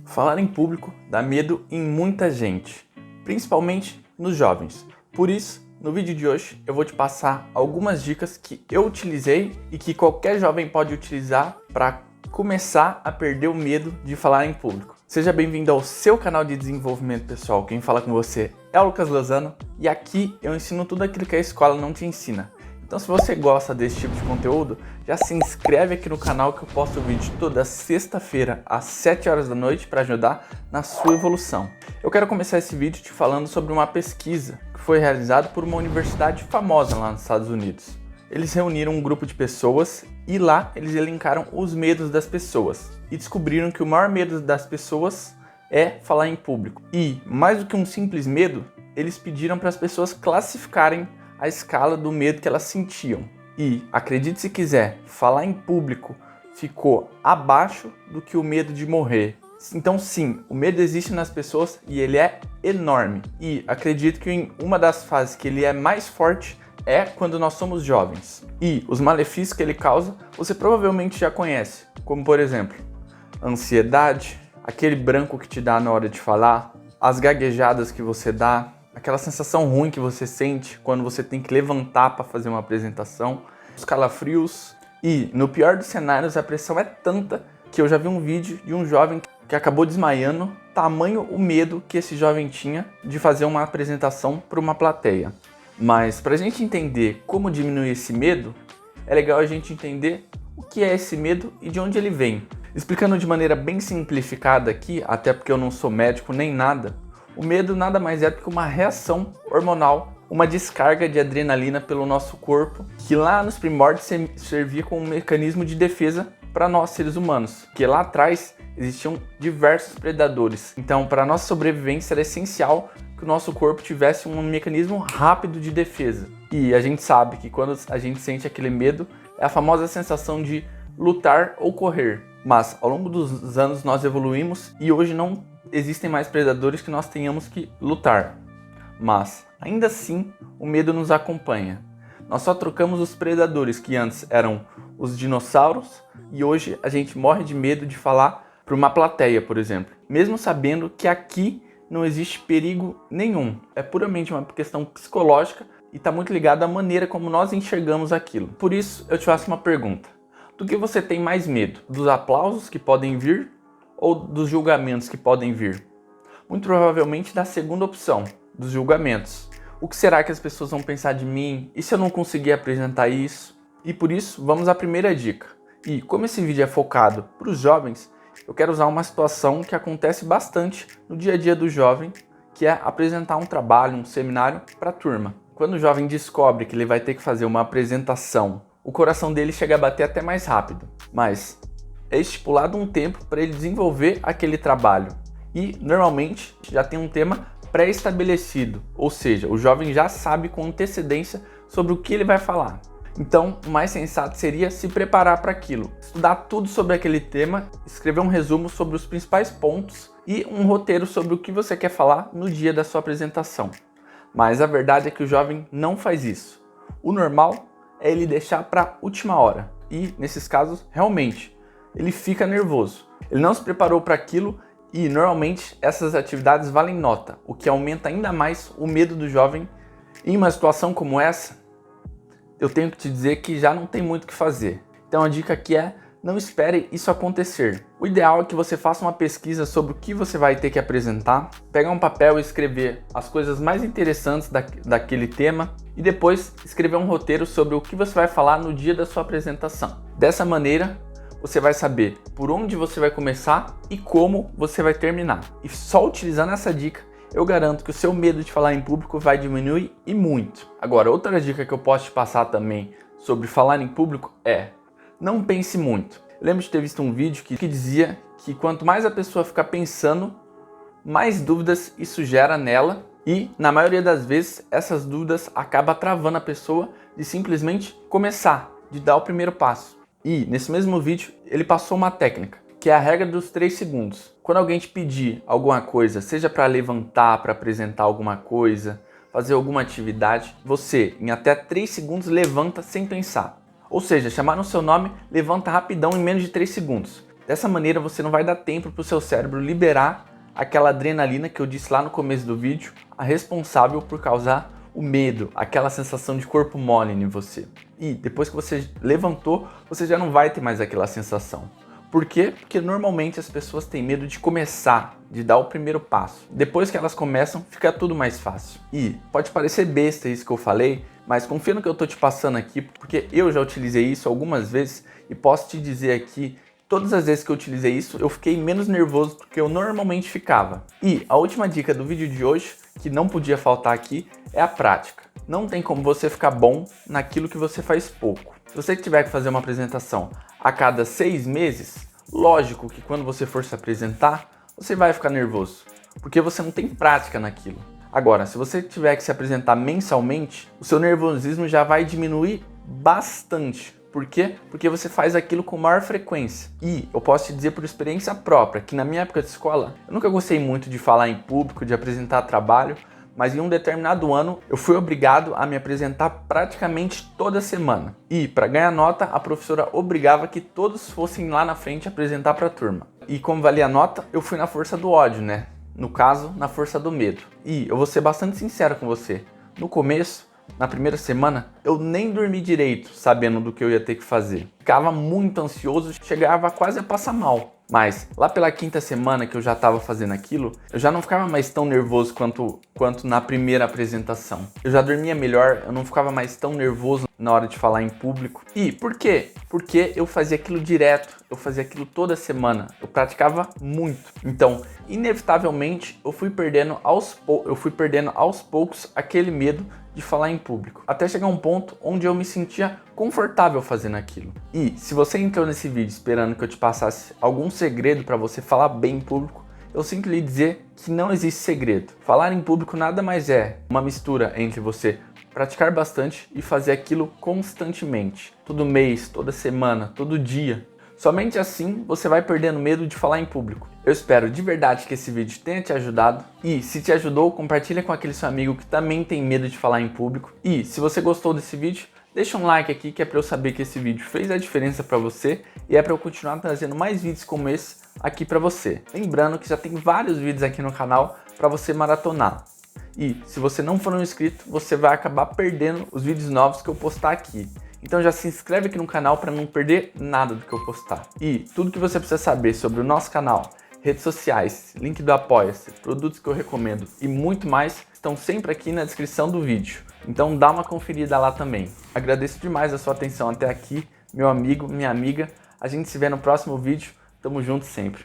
Falar em público dá medo em muita gente, principalmente nos jovens. Por isso, no vídeo de hoje eu vou te passar algumas dicas que eu utilizei e que qualquer jovem pode utilizar para começar a perder o medo de falar em público. Seja bem-vindo ao seu canal de desenvolvimento pessoal. Quem fala com você é o Lucas Lozano e aqui eu ensino tudo aquilo que a escola não te ensina. Então, se você gosta desse tipo de conteúdo, já se inscreve aqui no canal que eu posto vídeo toda sexta-feira às 7 horas da noite para ajudar na sua evolução. Eu quero começar esse vídeo te falando sobre uma pesquisa que foi realizada por uma universidade famosa lá nos Estados Unidos. Eles reuniram um grupo de pessoas e lá eles elencaram os medos das pessoas e descobriram que o maior medo das pessoas é falar em público. E, mais do que um simples medo, eles pediram para as pessoas classificarem a escala do medo que elas sentiam. E, acredite se quiser, falar em público ficou abaixo do que o medo de morrer. Então sim, o medo existe nas pessoas e ele é enorme. E acredito que em uma das fases que ele é mais forte é quando nós somos jovens. E os malefícios que ele causa, você provavelmente já conhece. Como por exemplo, ansiedade, aquele branco que te dá na hora de falar, as gaguejadas que você dá, aquela sensação ruim que você sente quando você tem que levantar para fazer uma apresentação, os calafrios e, no pior dos cenários, a pressão é tanta que eu já vi um vídeo de um jovem que acabou desmaiando, tamanho o medo que esse jovem tinha de fazer uma apresentação para uma plateia. Mas para a gente entender como diminuir esse medo, é legal a gente entender o que é esse medo e de onde ele vem. Explicando de maneira bem simplificada aqui, até porque eu não sou médico nem nada, o medo nada mais é do que uma reação hormonal, uma descarga de adrenalina pelo nosso corpo, que lá nos primórdios servia como um mecanismo de defesa para nós seres humanos, que lá atrás existiam diversos predadores. Então, para a nossa sobrevivência era essencial que o nosso corpo tivesse um mecanismo rápido de defesa. E a gente sabe que quando a gente sente aquele medo, é a famosa sensação de lutar ou correr. Mas ao longo dos anos nós evoluímos e hoje não existem mais predadores que nós tenhamos que lutar, mas ainda assim o medo nos acompanha. Nós só trocamos os predadores que antes eram os dinossauros e hoje a gente morre de medo de falar para uma plateia, por exemplo, mesmo sabendo que aqui não existe perigo nenhum. É puramente uma questão psicológica e está muito ligado à maneira como nós enxergamos aquilo. Por isso eu te faço uma pergunta: do que você tem mais medo? Dos aplausos que podem vir ou dos julgamentos que podem vir? Muito provavelmente da segunda opção, dos julgamentos. O que será que as pessoas vão pensar de mim? E se eu não conseguir apresentar isso? E por isso, vamos à primeira dica. E como esse vídeo é focado para os jovens, eu quero usar uma situação que acontece bastante no dia a dia do jovem, que é apresentar um trabalho, um seminário para a turma. Quando o jovem descobre que ele vai ter que fazer uma apresentação, o coração dele chega a bater até mais rápido. Mas é estipulado um tempo para ele desenvolver aquele trabalho e normalmente já tem um tema pré-estabelecido, ou seja, o jovem já sabe com antecedência sobre o que ele vai falar. Então, o mais sensato seria se preparar para aquilo, estudar tudo sobre aquele tema, escrever um resumo sobre os principais pontos e um roteiro sobre o que você quer falar no dia da sua apresentação. Mas a verdade é que o jovem não faz isso. O normal é ele deixar para a última hora e, nesses casos, realmente ele fica nervoso. Ele não se preparou para aquilo e normalmente essas atividades valem nota, o que aumenta ainda mais o medo do jovem. Em uma situação como essa, eu tenho que te dizer que já não tem muito o que fazer. Então a dica aqui é: não espere isso acontecer. O ideal é que você faça uma pesquisa sobre o que você vai ter que apresentar, pegar um papel e escrever as coisas mais interessantes daquele tema e depois escrever um roteiro sobre o que você vai falar no dia da sua apresentação. Dessa maneira, você vai saber por onde você vai começar e como você vai terminar. E só utilizando essa dica, eu garanto que o seu medo de falar em público vai diminuir e muito. Agora, outra dica que eu posso te passar também sobre falar em público é: não pense muito. Eu lembro de ter visto um vídeo que dizia que quanto mais a pessoa fica pensando, mais dúvidas isso gera nela e, na maioria das vezes, essas dúvidas acabam travando a pessoa de simplesmente começar, de dar o primeiro passo. E, nesse mesmo vídeo, ele passou uma técnica, que é a regra dos 3 segundos. Quando alguém te pedir alguma coisa, seja para levantar, para apresentar alguma coisa, fazer alguma atividade, você, em até 3 segundos, levanta sem pensar. Ou seja, chamaram o seu nome, levanta rapidão em menos de 3 segundos. Dessa maneira você não vai dar tempo para o seu cérebro liberar aquela adrenalina que eu disse lá no começo do vídeo, a responsável por causar o medo, aquela sensação de corpo mole em você. E depois que você levantou, você já não vai ter mais aquela sensação. Por quê? Porque normalmente as pessoas têm medo de começar, de dar o primeiro passo. Depois que elas começam, fica tudo mais fácil. E pode parecer besta isso que eu falei, mas confia no que eu tô te passando aqui, porque eu já utilizei isso algumas vezes e posso te dizer aqui, todas as vezes que eu utilizei isso, eu fiquei menos nervoso do que eu normalmente ficava. E a última dica do vídeo de hoje, que não podia faltar aqui, é a prática. Não tem como você ficar bom naquilo que você faz pouco. Se você tiver que fazer uma apresentação a cada 6 meses, lógico que quando você for se apresentar, você vai ficar nervoso, porque você não tem prática naquilo. Agora, se você tiver que se apresentar mensalmente, o seu nervosismo já vai diminuir bastante. Por quê? Porque você faz aquilo com maior frequência. E eu posso te dizer por experiência própria, que na minha época de escola, eu nunca gostei muito de falar em público, de apresentar trabalho, mas em um determinado ano eu fui obrigado a me apresentar praticamente toda semana. E para ganhar nota, a professora obrigava que todos fossem lá na frente apresentar para a turma. E como valia a nota, eu fui na força do ódio, né? No caso, na força do medo. E eu vou ser bastante sincero com você. No começo, na primeira semana, eu nem dormi direito, sabendo do que eu ia ter que fazer. Ficava muito ansioso, chegava quase a passar mal. Mas lá pela quinta semana que eu já estava fazendo aquilo, eu já não ficava mais tão nervoso quanto na primeira apresentação. Eu já dormia melhor, eu não ficava mais tão nervoso na hora de falar em público. E por quê? Porque eu fazia aquilo direto, eu fazia aquilo toda semana, eu praticava muito. Então, inevitavelmente, eu fui perdendo aos poucos aquele medo de falar em público, até chegar um ponto onde eu me sentia confortável fazendo aquilo. E se você entrou nesse vídeo esperando que eu te passasse algum segredo para você falar bem em público, eu sinto lhe dizer que não existe segredo. Falar em público nada mais é uma mistura entre você praticar bastante e fazer aquilo constantemente, todo mês, toda semana, todo dia. Somente assim você vai perdendo medo de falar em público. Eu espero de verdade que esse vídeo tenha te ajudado e se te ajudou, compartilha com aquele seu amigo que também tem medo de falar em público. E se você gostou desse vídeo, deixa um like aqui que é para eu saber que esse vídeo fez a diferença para você e é para eu continuar trazendo mais vídeos como esse aqui para você. Lembrando que já tem vários vídeos aqui no canal para você maratonar. E se você não for um inscrito, você vai acabar perdendo os vídeos novos que eu postar aqui. Então já se inscreve aqui no canal para não perder nada do que eu postar. E tudo que você precisa saber sobre o nosso canal, redes sociais, link do Apoia-se, produtos que eu recomendo e muito mais estão sempre aqui na descrição do vídeo. Então dá uma conferida lá também. Agradeço demais a sua atenção até aqui, meu amigo, minha amiga. A gente se vê no próximo vídeo. Tamo junto sempre.